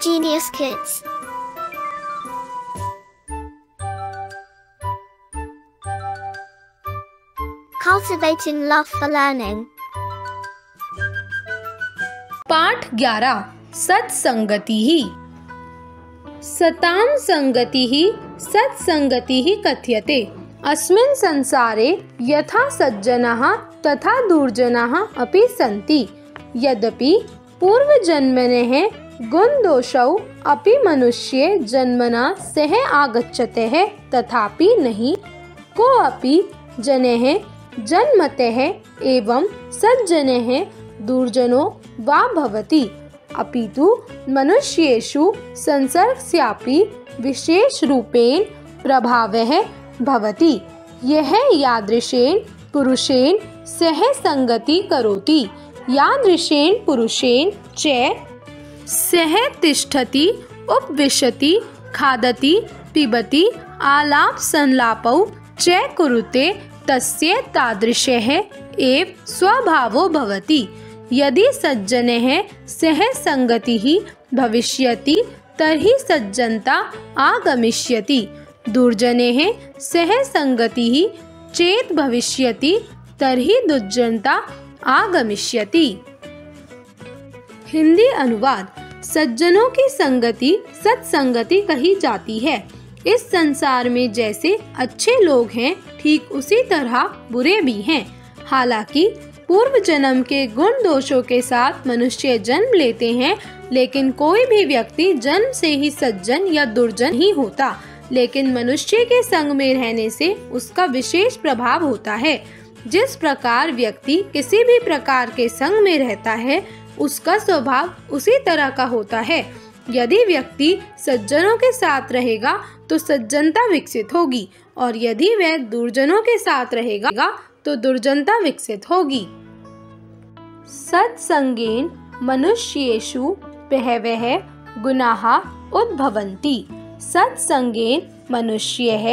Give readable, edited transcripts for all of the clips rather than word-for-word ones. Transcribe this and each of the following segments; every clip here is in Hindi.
Genius Kids. Cultivating love for learning. पाठ 11 सत्संगतिः सतां संगतिः सत्संगतिः कथ्यते। अस्मिन् संसारे यथा सज्जनाः तथा दुर्जनाः अपि सन्ति। यद्यपि पूर्वजन्मनः गुणदोषौ अपि मनुष्ये जन्मना सह आगच्छतः तथापि नहि कोऽपि जनः जन्मतः एवं सज्जनः दुर्जनो वा भवति, अपितु मनुष्येषु संसर्गस्यापि विशेषरूपेण प्रभावः भवति। यः यादृशेन पुरुषेण सह संगति करोति यादृशेन पुरुषेण च सह तिष्ठति उपविशति खादति पिबति आलाप संलापौ च कुरुते तस्य तादृशः एव स्वभावो भवति। यदि सज्जनः सह संगतिः भविष्यति तर्हि सज्जनता आगमिष्यति। दुर्जनैः सह संगतिः चेत् भविष्यति तर्हि दुर्जनता आगमिष्यति। हिंदी अनुवाद। सज्जनों की संगति सत्संगति कही जाती है। इस संसार में जैसे अच्छे लोग हैं ठीक उसी तरह बुरे भी हैं। हालांकि पूर्व जन्म के गुण दोषों के साथ मनुष्य जन्म लेते हैं, लेकिन कोई भी व्यक्ति जन्म से ही सज्जन या दुर्जन ही होता। लेकिन मनुष्य के संग में रहने से उसका विशेष प्रभाव होता है। जिस प्रकार व्यक्ति किसी भी प्रकार के संग में रहता है उसका स्वभाव उसी तरह का होता है। यदि व्यक्ति सज्जनों के साथ रहेगा तो सज्जनता विकसित होगी, और यदि वह दुर्जनों के साथ रहेगा तो दुर्जनता विकसित होगी। सत्संगेन मनुष्येषु बहवः गुणाः उद्भवन्ति। सत्संगेन मनुष्यः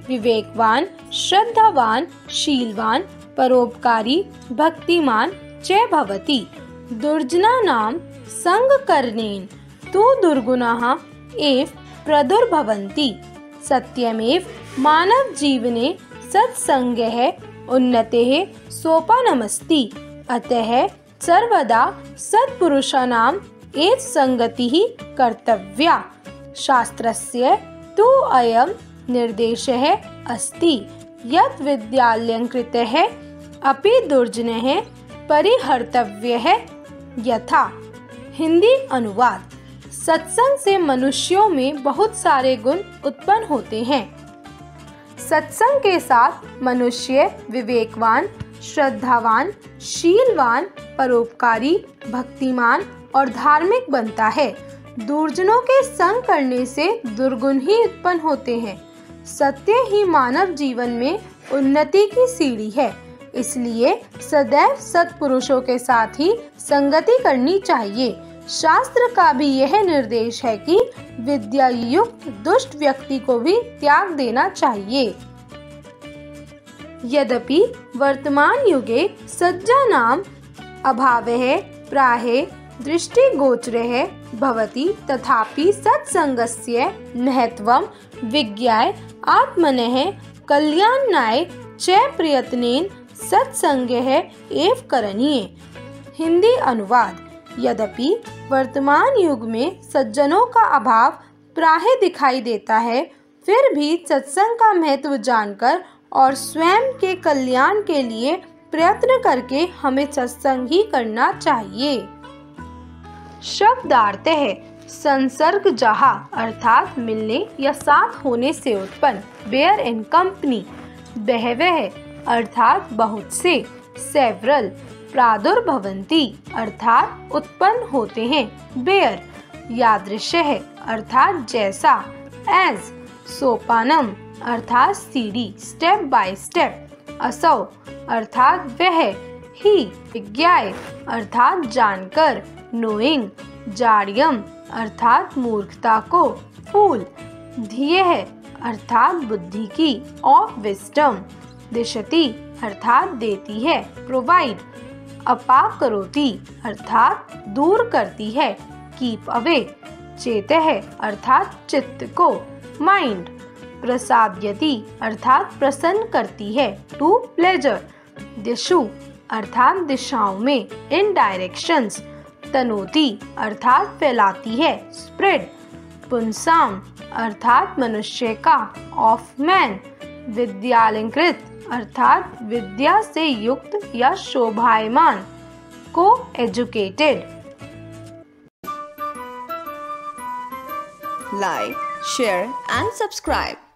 विवेकवान, श्रद्धावान, शीलवान, परोपकारी, भक्तिमान च भवति। दुर्जनानां संगकरणेन तु दुर्गुणाः एव प्रादुर्भवन्ति। सत्यमेव मानव जीवने सत्संगः उन्नतेः सोपानमस्ति। अतः सर्वदा सत्पुरुषाणाम् एव संगतिः कर्तव्या। शास्त्रस्य तु अयं निर्देशः अस्ति यत् विद्यालयं कृतः अपि दुर्जनः परिहर्तव्यः यथा। हिंदी अनुवाद। सत्संग से मनुष्यों में बहुत सारे गुण उत्पन्न होते हैं। सत्संग के साथ मनुष्य विवेकवान, श्रद्धावान, शीलवान, परोपकारी, भक्तिमान और धार्मिक बनता है। दुर्जनों के संग करने से दुर्गुण ही उत्पन्न होते हैं। सत्य ही मानव जीवन में उन्नति की सीढ़ी है, इसलिए सदैव सत्पुरुषों के साथ ही संगति करनी चाहिए। शास्त्र का भी यह निर्देश है कि विद्या युक्त दुष्ट व्यक्ति को भी त्याग देना चाहिए। यद्यपि वर्तमान युगे सज्जनानाम् अभावः प्रायः दृष्टिगोचरः भवति, तथापि सत्संगस्य महत्त्वं विज्ञाय आत्मनः कल्याणाय च प्रयत्नेन सत्संगः एव करणीय। हिंदी अनुवाद। यद्यपि वर्तमान युग में सज्जनों का अभाव प्राय दिखाई देता है, फिर भी सत्संग का महत्व जानकर और स्वयं के कल्याण के लिए प्रयत्न करके हमें सत्संग ही करना चाहिए। शब्दार्थ है संसर्ग जहाँ अर्थात मिलने या साथ होने से उत्पन्न। बेयर इन कंपनी। बहवः अर्थात बहुत से। सेवरल। प्रादुर्भवन्ति अर्थात उत्पन्न होते हैं। बेयर। यादृशः अर्थात जैसा। एज। सोपानम अर्थात सीढ़ी, स्टेप बाय स्टेप। असौ अर्थात वह। ही। विज्ञाय अर्थात जानकर, नोइंग। जाड्यम अर्थात मूर्खता को। फूल। धियः अर्थात बुद्धि की, ऑफ विस्डम। दिशति अर्थात देती है, प्रोवाइड। अपाकरोति अर्थात दूर करती है, कीप अवे। चेतः अर्थात चित्त को, माइंड। प्रसादयति अर्थात प्रसन्न करती है, टू प्लेजर। दिशु अर्थात दिशाओं में, इन डायरेक्शंस। तनोति अर्थात फैलाती है, स्प्रेड। पुंसाम अर्थात मनुष्य का, ऑफ मैन। विद्यालंकृत अर्थात विद्या से युक्त या शोभायमान, को educated. Like, share and subscribe.